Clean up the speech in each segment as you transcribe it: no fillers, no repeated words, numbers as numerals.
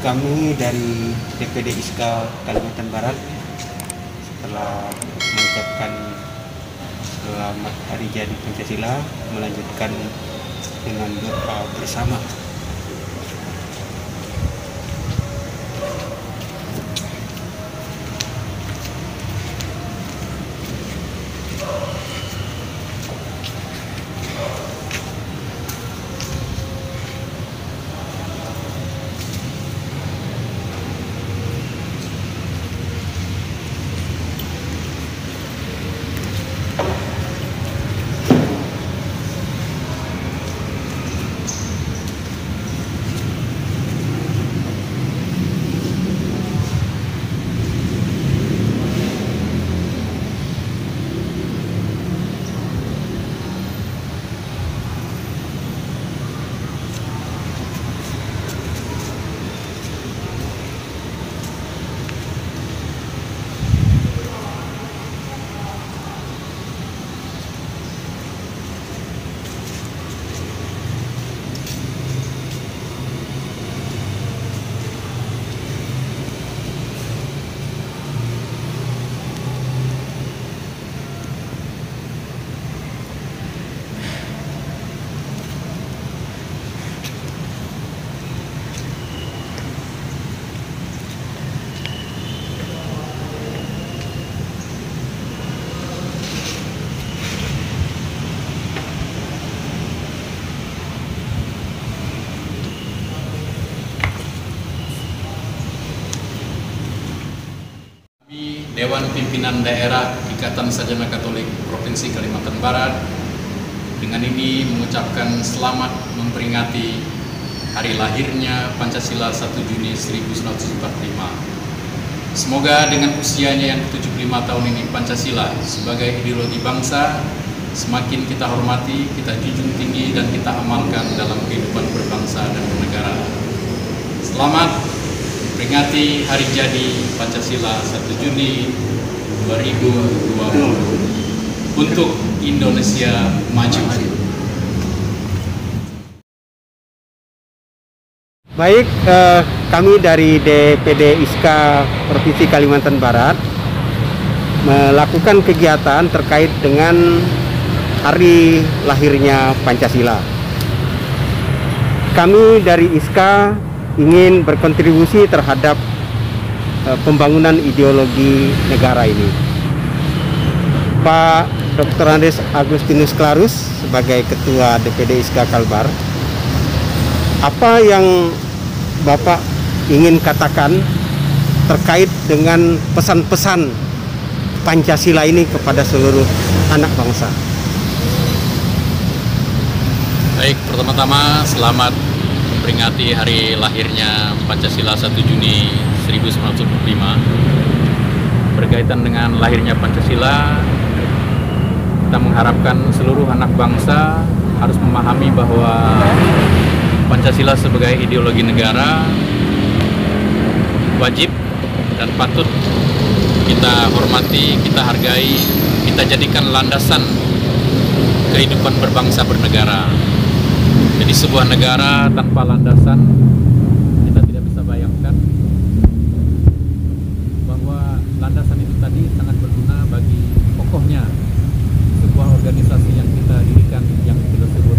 Kami dari DPD ISKA Kalimantan Barat setelah mengucapkan selamat Hari Jadi Pancasila, melanjutkan dengan doa bersama. Dewan Pimpinan Daerah Ikatan Sarjana Katolik Provinsi Kalimantan Barat dengan ini mengucapkan selamat memperingati hari lahirnya Pancasila 1 Juni 1945. Semoga dengan usianya yang 75 tahun ini, Pancasila sebagai ideologi bangsa semakin kita hormati, kita junjung tinggi, dan kita amalkan dalam kehidupan berbangsa dan bernegara. Selamat peringati Hari Jadi Pancasila 1 Juni 2020 untuk Indonesia Maju. Baik, kami dari DPD ISKA Provinsi Kalimantan Barat melakukan kegiatan terkait dengan hari lahirnya Pancasila. Kami dari ISKA ingin berkontribusi terhadap pembangunan ideologi negara ini. Pak Dr. Andes Agustinus Clarus sebagai Ketua DPD ISKA Kalbar, apa yang Bapak ingin katakan terkait dengan pesan-pesan Pancasila ini kepada seluruh anak bangsa? Baik, pertama-tama selamat memperingati hari lahirnya Pancasila 1 Juni 1945. Berkaitan dengan lahirnya Pancasila, kita mengharapkan seluruh anak bangsa harus memahami bahwa Pancasila sebagai ideologi negara wajib dan patut kita hormati, kita hargai, kita jadikan landasan kehidupan berbangsa bernegara. Jadi sebuah negara tanpa landasan, kita tidak bisa bayangkan bahwa landasan itu tadi sangat berguna bagi kokohnya sebuah organisasi yang kita dirikan, yang kita sebut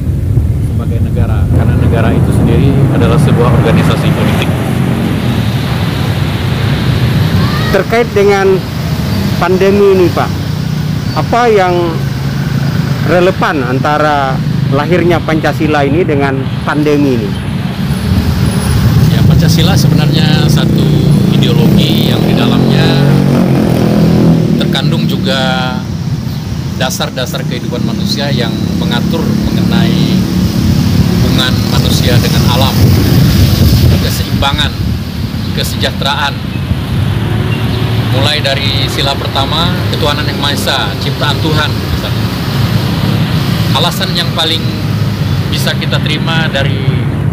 sebagai negara. Karena negara itu sendiri adalah sebuah organisasi politik. Terkait dengan pandemi ini, Pak, apa yang relevan antara lahirnya Pancasila ini dengan pandemi ini? Ya, Pancasila sebenarnya satu ideologi yang di dalamnya terkandung juga dasar-dasar kehidupan manusia yang mengatur mengenai hubungan manusia dengan alam, keseimbangan, kesejahteraan. Mulai dari sila pertama, ketuhanan yang Maha Esa, ciptaan Tuhan misalnya. Alasan yang paling bisa kita terima dari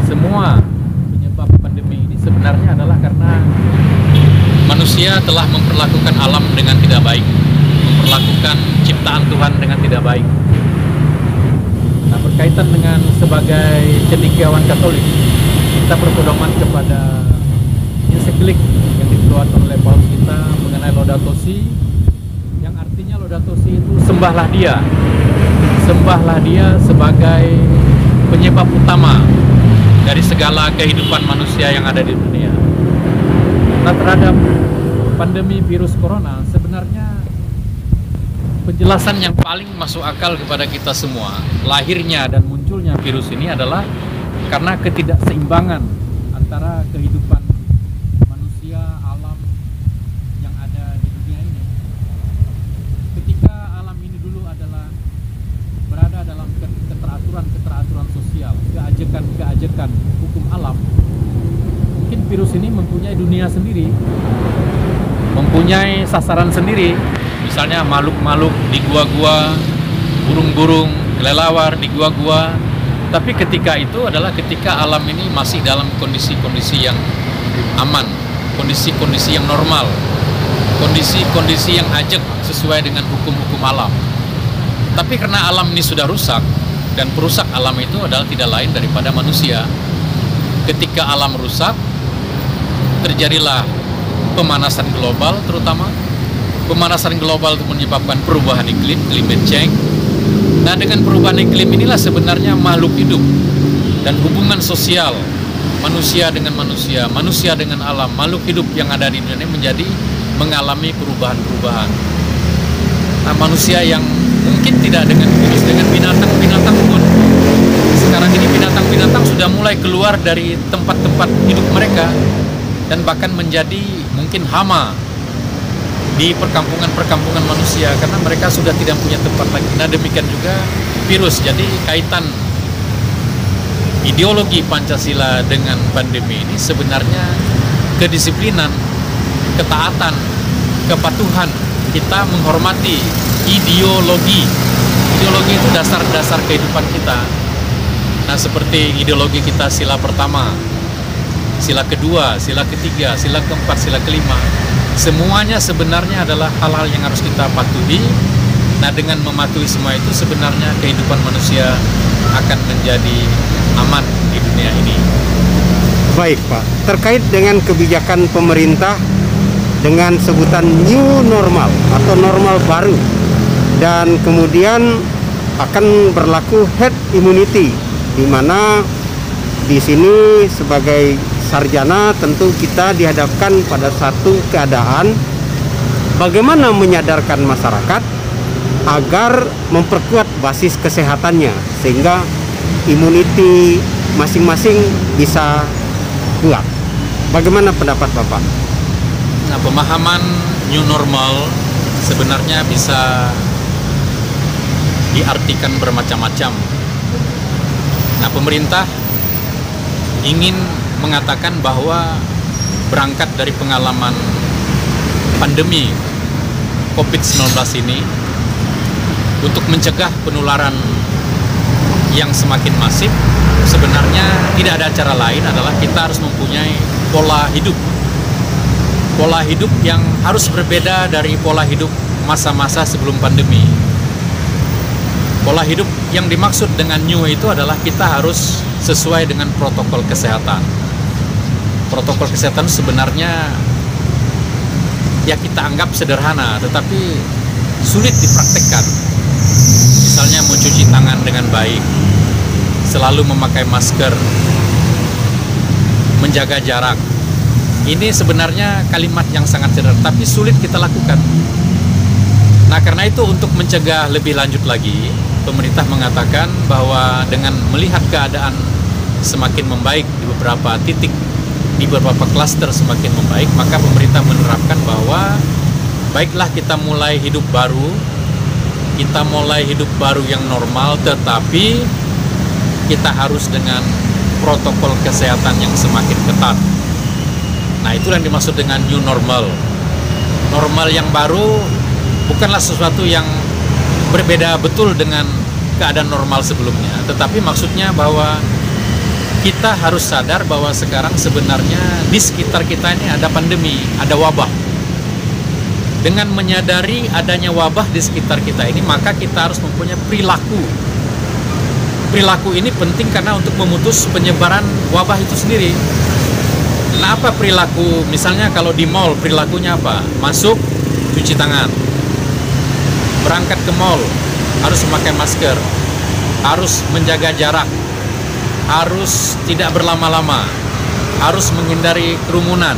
semua penyebab pandemi ini sebenarnya adalah karena manusia telah memperlakukan alam dengan tidak baik, memperlakukan ciptaan Tuhan dengan tidak baik. Nah, berkaitan dengan sebagai cendekiawan Katolik, kita berpedoman kepada ensiklik yang dikeluarkan oleh Paus kita mengenai Laudato Si, yang artinya Laudato Si itu sembahlah dia sebagai penyebab utama dari segala kehidupan manusia yang ada di dunia. Nah, terhadap pandemi virus corona, sebenarnya penjelasan yang paling masuk akal kepada kita semua, lahirnya dan munculnya virus ini adalah karena ketidakseimbangan antara kehidupan manusia, alam yang ada di dunia ini. Ketika alam ini dulu adalah berada dalam keteraturan sosial, keajekan hukum alam, mungkin virus ini mempunyai dunia sendiri, mempunyai sasaran sendiri. Misalnya makhluk-makhluk di gua-gua, burung-burung, kelelawar di gua-gua. Tapi ketika itu adalah ketika alam ini masih dalam kondisi-kondisi yang aman, kondisi-kondisi yang normal, kondisi-kondisi yang ajak sesuai dengan hukum-hukum alam. Tapi karena alam ini sudah rusak, dan perusak alam itu adalah tidak lain daripada manusia. Ketika alam rusak, terjadilah pemanasan global terutama. Pemanasan global itu menyebabkan perubahan iklim, climate change. Nah, dengan perubahan iklim inilah sebenarnya makhluk hidup dan hubungan sosial manusia dengan manusia, manusia dengan alam, makhluk hidup yang ada di dunia ini mengalami perubahan-perubahan. Nah, manusia yang mungkin tidak dengan virus, dengan binatang-binatang pun sekarang ini binatang-binatang sudah mulai keluar dari tempat-tempat hidup mereka dan bahkan menjadi mungkin hama di perkampungan-perkampungan manusia karena mereka sudah tidak punya tempat lagi. Nah, demikian juga virus. Jadi kaitan ideologi Pancasila dengan pandemi ini sebenarnya kedisiplinan, ketaatan, kepatuhan, kita menghormati ideologi. Ideologi itu dasar-dasar kehidupan kita. Nah, seperti ideologi kita sila pertama, sila kedua, sila ketiga, sila keempat, sila kelima. Semuanya sebenarnya adalah hal-hal yang harus kita patuhi. Nah, dengan mematuhi semua itu sebenarnya kehidupan manusia akan menjadi aman di dunia ini. Baik, Pak. Terkait dengan kebijakan pemerintah dengan sebutan new normal atau normal baru, dan kemudian akan berlaku herd immunity, di mana di sini sebagai sarjana tentu kita dihadapkan pada satu keadaan bagaimana menyadarkan masyarakat agar memperkuat basis kesehatannya sehingga immunity masing-masing bisa kuat. Bagaimana pendapat Bapak? Nah, pemahaman new normal sebenarnya bisa diartikan bermacam-macam. Nah, pemerintah ingin mengatakan bahwa berangkat dari pengalaman pandemi COVID-19 ini untuk mencegah penularan yang semakin masif, sebenarnya tidak ada cara lain adalah kita harus mempunyai pola hidup yang harus berbeda dari pola hidup masa-masa sebelum pandemi. Pola hidup yang dimaksud dengan new itu adalah kita harus sesuai dengan protokol kesehatan. Protokol kesehatan sebenarnya ya kita anggap sederhana, tetapi sulit dipraktekkan. Misalnya mencuci tangan dengan baik, selalu memakai masker, menjaga jarak. Ini sebenarnya kalimat yang sangat sederhana, tapi sulit kita lakukan. Nah, karena itu untuk mencegah lebih lanjut lagi, pemerintah mengatakan bahwa dengan melihat keadaan semakin membaik di beberapa titik, di beberapa klaster semakin membaik, maka pemerintah menerapkan bahwa baiklah kita mulai hidup baru yang normal, tetapi kita harus dengan protokol kesehatan yang semakin ketat. Nah, itulah yang dimaksud dengan new normal. Normal yang baru bukanlah sesuatu yang berbeda betul dengan keadaan normal sebelumnya, tetapi maksudnya bahwa kita harus sadar bahwa sekarang sebenarnya di sekitar kita ini ada pandemi, ada wabah. Dengan menyadari adanya wabah di sekitar kita ini, maka kita harus mempunyai perilaku. Perilaku ini penting karena untuk memutus penyebaran wabah itu sendiri. Nah, apa perilaku? Misalnya kalau di mall perilakunya apa? Masuk, cuci tangan. Berangkat ke mall, harus memakai masker. Harus menjaga jarak. Harus tidak berlama-lama. Harus menghindari kerumunan.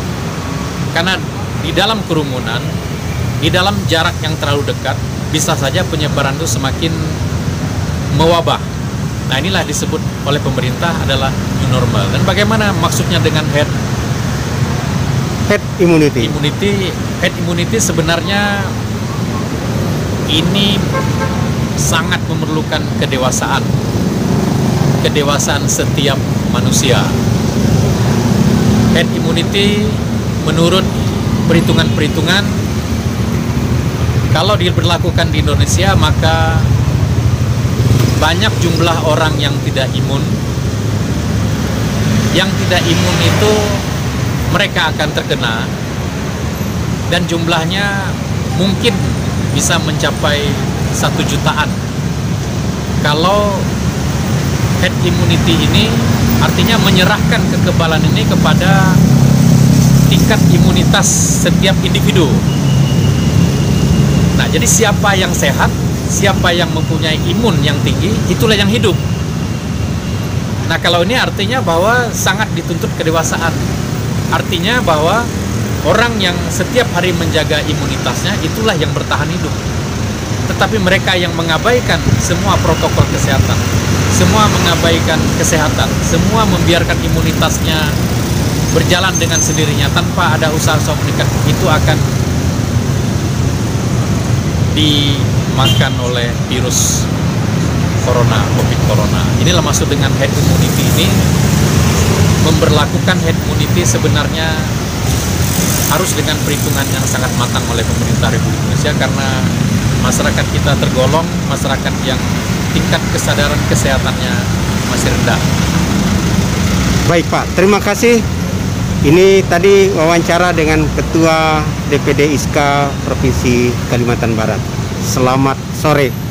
Karena di dalam kerumunan, di dalam jarak yang terlalu dekat, bisa saja penyebaran itu semakin mewabah. Nah, inilah disebut oleh pemerintah adalah new normal. Dan bagaimana maksudnya dengan herd immunity? Herd immunity sebenarnya ini sangat memerlukan kedewasaan setiap manusia. Herd immunity menurut perhitungan-perhitungan, kalau diberlakukan di Indonesia maka banyak jumlah orang yang tidak imun. Yang tidak imun itu mereka akan terkena, dan jumlahnya mungkin bisa mencapai 1 jutaan. Kalau herd immunity ini artinya menyerahkan kekebalan ini kepada tingkat imunitas setiap individu. Nah, jadi siapa yang sehat, siapa yang mempunyai imun yang tinggi, itulah yang hidup. Nah, kalau ini artinya bahwa sangat dituntut kedewasaan. Artinya bahwa orang yang setiap hari menjaga imunitasnya, itulah yang bertahan hidup. Tetapi mereka yang mengabaikan semua protokol kesehatan, semua mengabaikan kesehatan, semua membiarkan imunitasnya berjalan dengan sendirinya tanpa ada usaha-usaha meningkat, itu akan dimakan oleh virus corona, COVID corona. Inilah maksud dengan herd immunity ini. Memberlakukan herd immunity sebenarnya harus dengan perhitungan yang sangat matang oleh pemerintah Republik Indonesia, karena masyarakat kita tergolong masyarakat yang tingkat kesadaran kesehatannya masih rendah. Baik Pak, terima kasih. Ini tadi wawancara dengan Ketua DPD ISKA Provinsi Kalimantan Barat. Selamat sore.